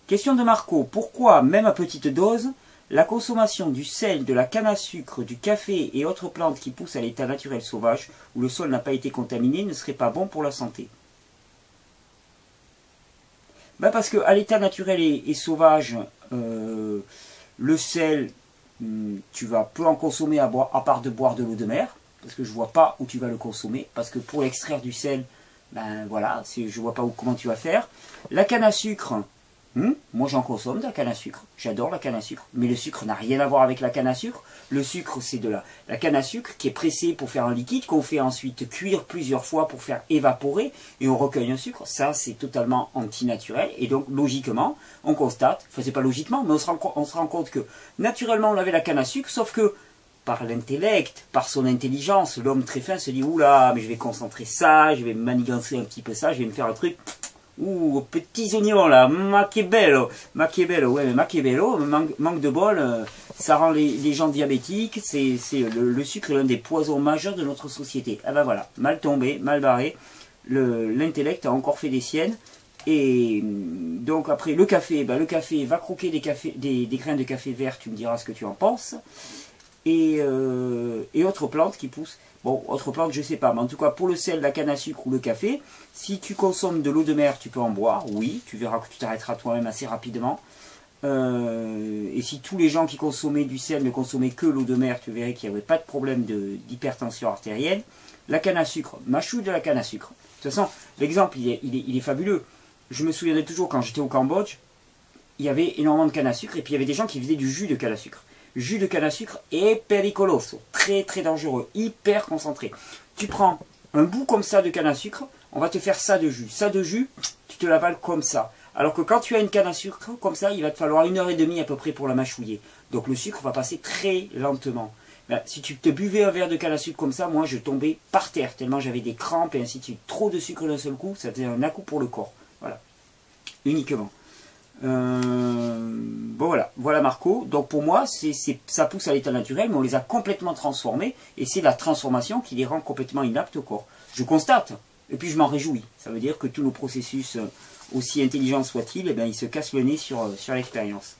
Question de Marco. Pourquoi, même à petite dose, la consommation du sel, de la canne à sucre, du café et autres plantes qui poussent à l'état naturel sauvage, où le sol n'a pas été contaminé, ne serait pas bon pour la santé? Ben parce qu'à l'état naturel et sauvage, le sel, tu vas peu en consommer à part de boire de l'eau de mer, parce que je vois pas où tu vas le consommer, parce que pour extraire du sel, ben voilà, je vois pas comment tu vas faire. La canne à sucre, moi j'en consomme de la canne à sucre, j'adore la canne à sucre, mais le sucre n'a rien à voir avec la canne à sucre. Le sucre, c'est de la canne à sucre qui est pressée pour faire un liquide, qu'on fait ensuite cuire plusieurs fois pour faire évaporer, et on recueille un sucre. Ça, c'est totalement antinaturel, et donc logiquement, on constate, enfin c'est pas logiquement, mais on se rend compte que naturellement on avait la canne à sucre, sauf que par l'intellect, par son intelligence, l'homme très fin se dit, oula, mais je vais concentrer ça, je vais manigancer un petit peu ça, je vais me faire un truc... Ouh, petits oignons là, Machiavello, ouais, mais Machiavello, manque de bol, ça rend les gens diabétiques, le sucre est l'un des poisons majeurs de notre société. Ah ben voilà, mal tombé, mal barré, l'intellect a encore fait des siennes, et donc après le café, le café, va croquer des grains de café vert, tu me diras ce que tu en penses, et autres plantes qui poussent. Bon, autre plante, je sais pas, mais en tout cas, pour le sel, la canne à sucre ou le café, si tu consommes de l'eau de mer, tu peux en boire, oui, tu verras que tu t'arrêteras toi-même assez rapidement. Et si tous les gens qui consommaient du sel ne consommaient que l'eau de mer, tu verrais qu'il n'y avait pas de problème d'hypertension artérielle. La canne à sucre, mâchouille de la canne à sucre. De toute façon, l'exemple, il est fabuleux. Je me souviendrai toujours, quand j'étais au Cambodge, il y avait énormément de canne à sucre, et puis il y avait des gens qui faisaient du jus de canne à sucre. Jus de canne à sucre est pericoloso, très très dangereux, hyper concentré. Tu prends un bout comme ça de canne à sucre, on va te faire ça de jus. Ça de jus, tu te l'avales comme ça. Alors que quand tu as une canne à sucre comme ça, il va te falloir 1h30 à peu près pour la mâchouiller. Donc le sucre va passer très lentement. Ben, si tu te buvais un verre de canne à sucre comme ça, moi je tombais par terre, tellement j'avais des crampes et ainsi de suite. Trop de sucre d'un seul coup, ça faisait un à-coup pour le corps. Voilà, uniquement. Bon voilà Marco, donc pour moi ça pousse à l'état naturel, mais on les a complètement transformés, et c'est la transformation qui les rend complètement inaptes au corps. Je constate, et puis je m'en réjouis, ça veut dire que tous nos processus, aussi intelligents soient-ils, eh bien, ils se cassent le nez sur l'expérience.